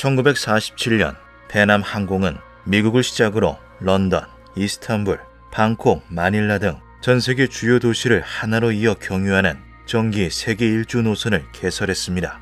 1947년 페남 항공은 미국을 시작으로 런던, 이스탄불, 방콕, 마닐라 등 전 세계 주요 도시를 하나로 이어 경유하는 정기 세계 일주 노선을 개설했습니다.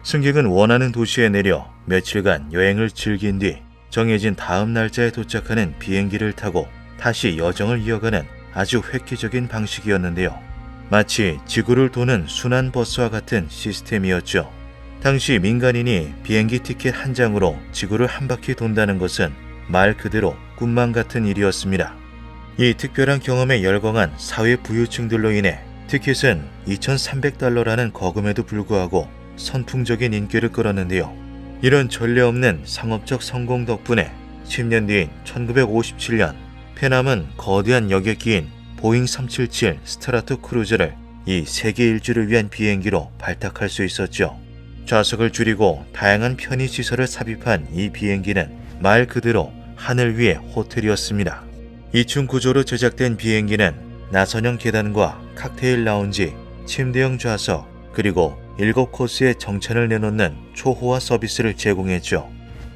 승객은 원하는 도시에 내려 며칠간 여행을 즐긴 뒤 정해진 다음 날짜에 도착하는 비행기를 타고 다시 여정을 이어가는 아주 획기적인 방식이었는데요. 마치 지구를 도는 순환버스와 같은 시스템이었죠. 당시 민간인이 비행기 티켓 한 장으로 지구를 한 바퀴 돈다는 것은 말 그대로 꿈만 같은 일이었습니다. 이 특별한 경험에 열광한 사회 부유층들로 인해 티켓은 $2,300라는 거금에도 불구하고 선풍적인 인기를 끌었는데요. 이런 전례 없는 상업적 성공 덕분에 10년 뒤인 1957년 페남은 거대한 여객기인 보잉 377 스트라토 크루저를 이 세계 일주를 위한 비행기로 발탁할 수 있었죠. 좌석을 줄이고 다양한 편의시설을 삽입한 이 비행기는 말 그대로 하늘 위의 호텔이었습니다. 2층 구조로 제작된 비행기는 나선형 계단과 칵테일 라운지, 침대형 좌석, 그리고 7코스의 정찬을 내놓는 초호화 서비스를 제공했죠.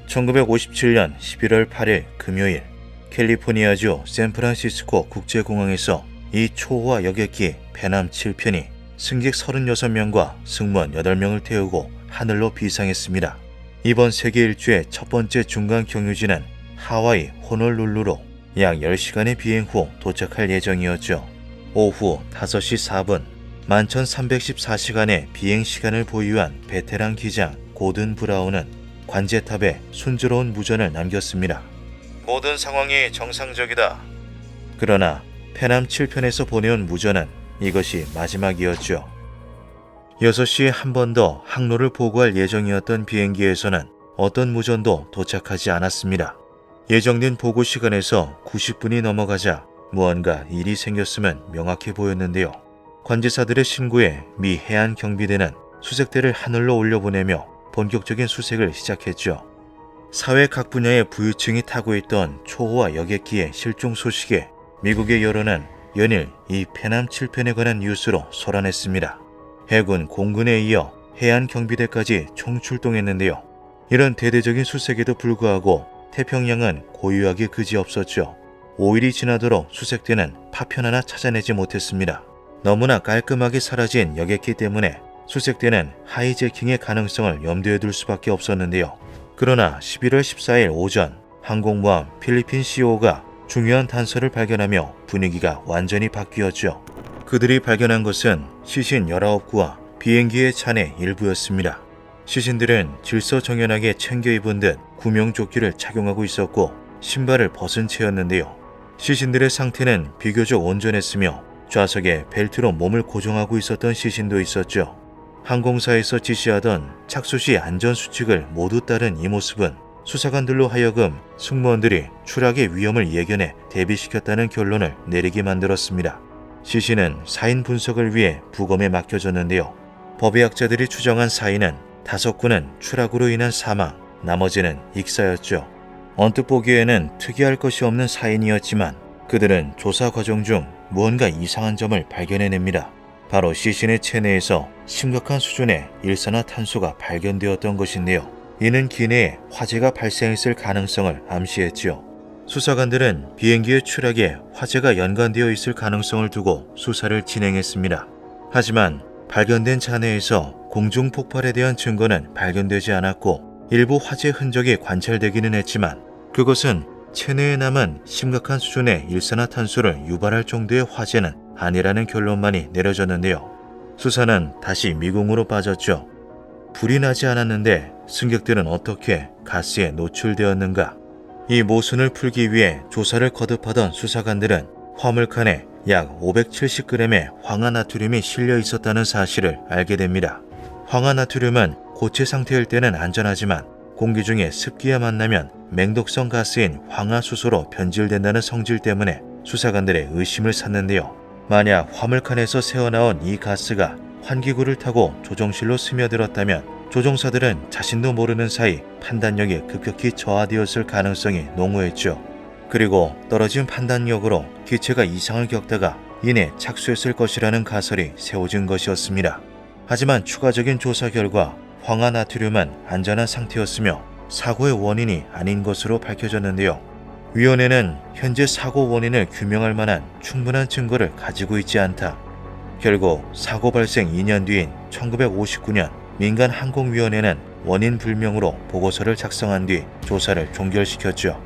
1957년 11월 8일 금요일 캘리포니아주 샌프란시스코 국제공항에서 이 초호화 여객기 페남 7편이 승객 36명과 승무원 8명을 태우고 하늘로 비상했습니다. 이번 세계 일주의 첫 번째 중간 경유지는 하와이 호놀룰루로 약 10시간의 비행 후 도착할 예정이었죠. 오후 5시 4분 11,314시간의 비행 시간을 보유한 베테랑 기장 고든 브라운은 관제탑에 순조로운 무전을 남겼습니다. 모든 상황이 정상적이다. 그러나 페남 7편에서 보내온 무전은 이것이 마지막이었죠. 6시에 한 번 더 항로를 보고할 예정이었던 비행기에서는 어떤 무전도 도착하지 않았습니다. 예정된 보고 시간에서 90분이 넘어가자 무언가 일이 생겼으면 명확해 보였는데요. 관제사들의 신고에 미 해안 경비대는 수색대를 하늘로 올려보내며 본격적인 수색을 시작했죠. 사회 각 분야의 부유층이 타고 있던 초호화 여객기의 실종 소식에 미국의 여론은 연일 이 페남 7편에 관한 뉴스로 솟아냈습니다. 해군, 공군에 이어 해안 경비대까지 총출동했는데요. 이런 대대적인 수색에도 불구하고 태평양은 고요하기 그지없었죠. 5일이 지나도록 수색대는 파편 하나 찾아내지 못했습니다. 너무나 깔끔하게 사라진 여객기 때문에 수색대는 하이제킹의 가능성을 염두에 둘 수밖에 없었는데요. 그러나 11월 14일 오전 항공모함 필리핀 CO가 중요한 단서를 발견하며 분위기가 완전히 바뀌었죠. 그들이 발견한 것은 시신 19구와 비행기의 잔해 일부였습니다. 시신들은 질서정연하게 챙겨 입은 듯 구명조끼를 착용하고 있었고 신발을 벗은 채였는데요. 시신들의 상태는 비교적 온전했으며 좌석에 벨트로 몸을 고정하고 있었던 시신도 있었죠. 항공사에서 지시하던 착수 시 안전수칙을 모두 따른 이 모습은 수사관들로 하여금 승무원들이 추락의 위험을 예견해 대비시켰다는 결론을 내리게 만들었습니다. 시신은 사인 분석을 위해 부검에 맡겨졌는데요. 법의학자들이 추정한 사인은 5구는 추락으로 인한 사망, 나머지는 익사였죠. 언뜻 보기에는 특이할 것이 없는 사인이었지만 그들은 조사 과정 중 무언가 이상한 점을 발견해냅니다. 바로 시신의 체내에서 심각한 수준의 일산화탄소가 발견되었던 것인데요. 이는 기내에 화재가 발생했을 가능성을 암시했지요. 수사관들은 비행기의 추락에 화재가 연관되어 있을 가능성을 두고 수사를 진행했습니다. 하지만 발견된 잔해에서 공중 폭발에 대한 증거는 발견되지 않았고 일부 화재 흔적이 관찰되기는 했지만 그것은 체내에 남은 심각한 수준의 일산화탄소를 유발할 정도의 화재는 아니라는 결론만이 내려졌는데요. 수사는 다시 미궁으로 빠졌죠. 불이 나지 않았는데 승객들은 어떻게 가스에 노출되었는가? 이 모순을 풀기 위해 조사를 거듭하던 수사관들은 화물칸에 약 570g의 황화나트륨이 실려 있었다는 사실을 알게 됩니다. 황화나트륨은 고체 상태일 때는 안전하지만 공기 중에 습기와 만나면 맹독성 가스인 황화수소로 변질된다는 성질 때문에 수사관들의 의심을 샀는데요. 만약 화물칸에서 새어나온 이 가스가 환기구를 타고 조종실로 스며들었다면 조종사들은 자신도 모르는 사이 판단력이 급격히 저하되었을 가능성이 농후했죠. 그리고 떨어진 판단력으로 기체가 이상을 겪다가 이내 착수했을 것이라는 가설이 세워진 것이었습니다. 하지만 추가적인 조사 결과 황화나트륨은 안전한 상태였으며 사고의 원인이 아닌 것으로 밝혀졌는데요. 위원회는 현재 사고 원인을 규명할 만한 충분한 증거를 가지고 있지 않다. 결국 사고 발생 2년 뒤인 1959년 민간항공위원회는 원인 불명으로 보고서를 작성한 뒤 조사를 종결시켰죠.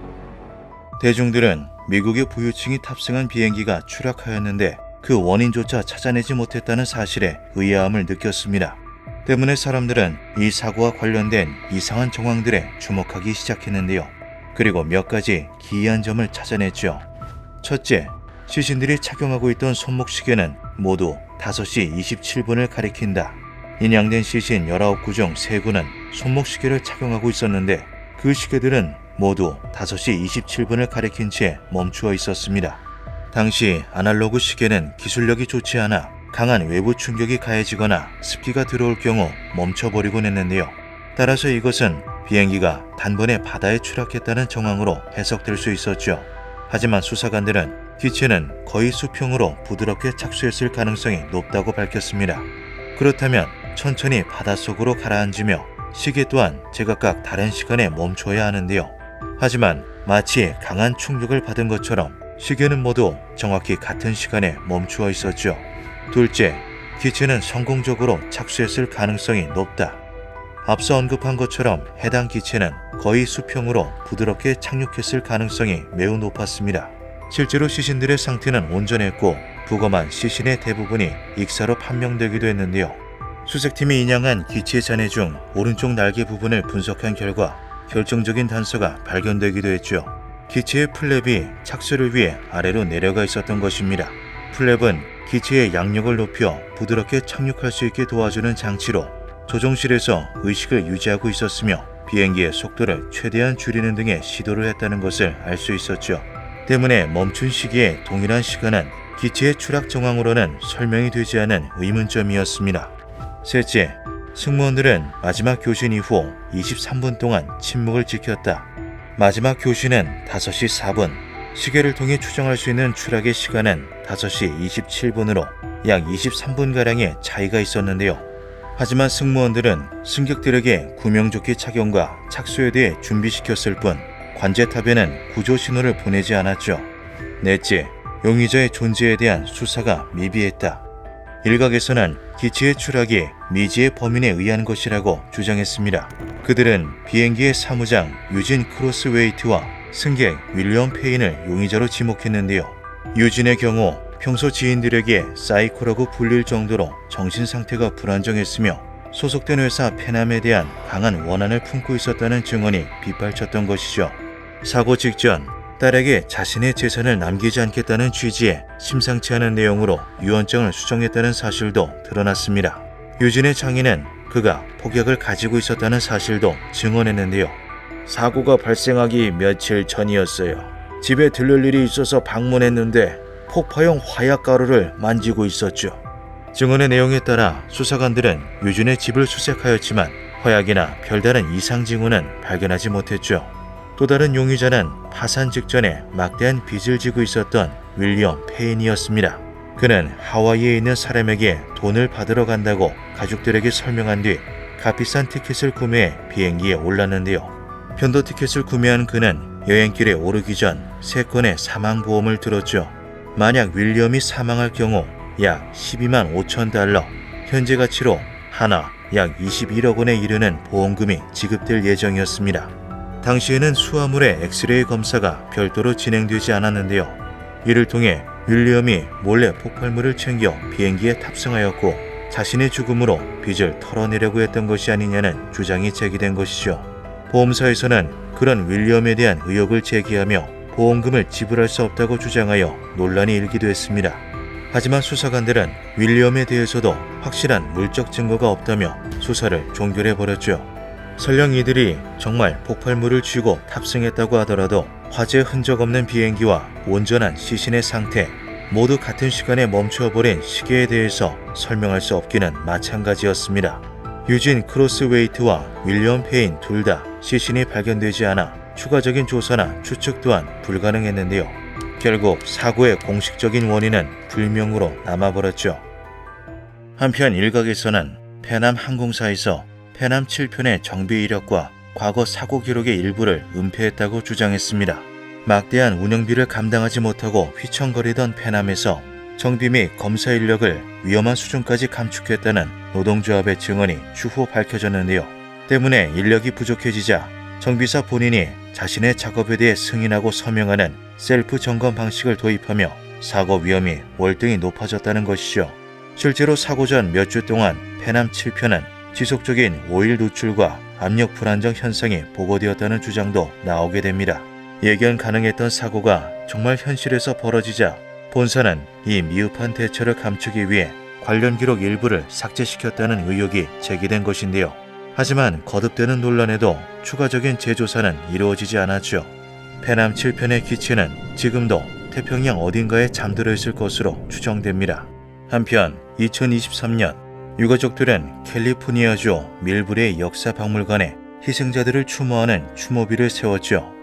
대중들은 미국의 부유층이 탑승한 비행기가 추락하였는데 그 원인조차 찾아내지 못했다는 사실에 의아함을 느꼈습니다. 때문에 사람들은 이 사고와 관련된 이상한 정황들에 주목하기 시작했는데요. 그리고 몇 가지 기이한 점을 찾아냈죠. 첫째, 시신들이 착용하고 있던 손목시계는 모두 5시 27분을 가리킨다. 인양된 시신 19구 중 3구는 손목시계를 착용하고 있었는데 그 시계들은 모두 5시 27분을 가리킨 채 멈추어 있었습니다. 당시 아날로그 시계는 기술력이 좋지 않아 강한 외부 충격이 가해지거나 습기가 들어올 경우 멈춰버리곤 했는데요. 따라서 이것은 비행기가 단번에 바다에 추락했다는 정황으로 해석될 수 있었죠. 하지만 수사관들은 기체는 거의 수평으로 부드럽게 착수했을 가능성이 높다고 밝혔습니다. 그렇다면 천천히 바닷속으로 가라앉으며 시계 또한 제각각 다른 시간에 멈춰야 하는데요. 하지만 마치 강한 충격을 받은 것처럼 시계는 모두 정확히 같은 시간에 멈추어 있었죠. 둘째, 기체는 성공적으로 착수했을 가능성이 높다. 앞서 언급한 것처럼 해당 기체는 거의 수평으로 부드럽게 착륙했을 가능성이 매우 높았습니다. 실제로 시신들의 상태는 온전했고 부검한 시신의 대부분이 익사로 판명되기도 했는데요. 수색팀이 인양한 기체 잔해 중 오른쪽 날개 부분을 분석한 결과 결정적인 단서가 발견되기도 했죠. 기체의 플랩이 착수를 위해 아래로 내려가 있었던 것입니다. 플랩은 기체의 양력을 높여 부드럽게 착륙할 수 있게 도와주는 장치로 조종실에서 의식을 유지하고 있었으며 비행기의 속도를 최대한 줄이는 등의 시도를 했다는 것을 알 수 있었죠. 때문에 멈춘 시기의 동일한 시간은 기체의 추락 정황으로는 설명이 되지 않은 의문점이었습니다. 셋째, 승무원들은 마지막 교신 이후 23분 동안 침묵을 지켰다. 마지막 교신은 5시 4분, 시계를 통해 추정할 수 있는 추락의 시간은 5시 27분으로 약 23분가량의 차이가 있었는데요. 하지만 승무원들은 승객들에게 구명조끼 착용과 착수에 대해 준비시켰을 뿐 관제탑에는 구조 신호를 보내지 않았죠. 넷째, 용의자의 존재에 대한 수사가 미비했다. 일각에서는 기체의 추락이 미지의 범인에 의한 것이라고 주장했습니다. 그들은 비행기의 사무장 유진 크로스웨이트와 승객 윌리엄 페인을 용의자로 지목했는데요. 유진의 경우 평소 지인들에게 사이코라고 불릴 정도로 정신상태가 불안정했으며 소속된 회사 페남에 대한 강한 원한을 품고 있었다는 증언이 빗발쳤던 것이죠. 사고 직전 딸에게 자신의 재산을 남기지 않겠다는 취지의 심상치 않은 내용으로 유언장을 수정했다는 사실도 드러났습니다. 유진의 장인은 그가 폭약을 가지고 있었다는 사실도 증언했는데요. 사고가 발생하기 며칠 전이었어요. 집에 들를 일이 있어서 방문했는데 폭파용 화약 가루를 만지고 있었죠. 증언의 내용에 따라 수사관들은 유진의 집을 수색하였지만 화약이나 별다른 이상 징후는 발견하지 못했죠. 또 다른 용의자는 파산 직전에 막대한 빚을 지고 있었던 윌리엄 페인이었습니다. 그는 하와이에 있는 사람에게 돈을 받으러 간다고 가족들에게 설명한 뒤 값비싼 티켓을 구매해 비행기에 올랐는데요. 편도 티켓을 구매한 그는 여행길에 오르기 전 3건의 사망보험을 들었죠. 만약 윌리엄이 사망할 경우 약 12만 5천 달러, 현재 가치로 하나 약 21억 원에 이르는 보험금이 지급될 예정이었습니다. 당시에는 수화물의 엑스레이 검사가 별도로 진행되지 않았는데요. 이를 통해 윌리엄이 몰래 폭발물을 챙겨 비행기에 탑승하였고 자신의 죽음으로 빚을 털어내려고 했던 것이 아니냐는 주장이 제기된 것이죠. 보험사에서는 그런 윌리엄에 대한 의혹을 제기하며 보험금을 지불할 수 없다고 주장하여 논란이 일기도 했습니다. 하지만 수사관들은 윌리엄에 대해서도 확실한 물적 증거가 없다며 수사를 종결해버렸죠. 설령 이들이 정말 폭발물을 쥐고 탑승했다고 하더라도 화재 흔적 없는 비행기와 온전한 시신의 상태, 모두 같은 시간에 멈춰버린 시계에 대해서 설명할 수 없기는 마찬가지였습니다. 유진 크로스웨이트와 윌리엄 페인 둘 다 시신이 발견되지 않아 추가적인 조사나 추측 또한 불가능했는데요. 결국 사고의 공식적인 원인은 불명으로 남아버렸죠. 한편 일각에서는 페남 항공사에서 페남 7편의 정비 이력과 과거 사고 기록의 일부를 은폐했다고 주장했습니다. 막대한 운영비를 감당하지 못하고 휘청거리던 페남에서 정비 및 검사 인력을 위험한 수준까지 감축했다는 노동조합의 증언이 추후 밝혀졌는데요. 때문에 인력이 부족해지자 정비사 본인이 자신의 작업에 대해 승인하고 서명하는 셀프 점검 방식을 도입하며 사고 위험이 월등히 높아졌다는 것이죠. 실제로 사고 전 몇 주 동안 페남 7편은 지속적인 오일 누출과 압력 불안정 현상이 보고되었다는 주장도 나오게 됩니다. 예견 가능했던 사고가 정말 현실에서 벌어지자 본사는 이 미흡한 대처를 감추기 위해 관련 기록 일부를 삭제시켰다는 의혹이 제기된 것인데요. 하지만 거듭되는 논란에도 추가적인 재조사는 이루어지지 않았죠. 페남 7편의 기체는 지금도 태평양 어딘가에 잠들어 있을 것으로 추정됩니다. 한편 2023년 유가족들은 캘리포니아주 밀브레이 역사박물관에 희생자들을 추모하는 추모비를 세웠죠.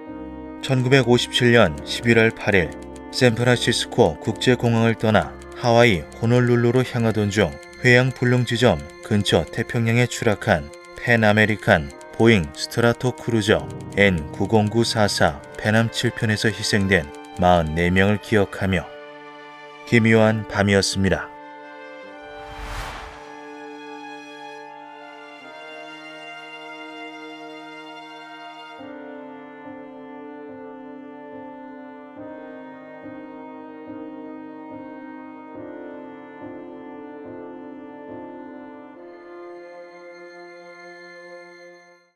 1957년 11월 8일 샌프란시스코 국제공항을 떠나 하와이 호놀룰루로 향하던 중 회양 불능 지점 근처 태평양에 추락한 팬 아메리칸 보잉 스트라토 크루저 N90944 페남 7편에서 희생된 44명을 기억하며 기묘한 밤이었습니다.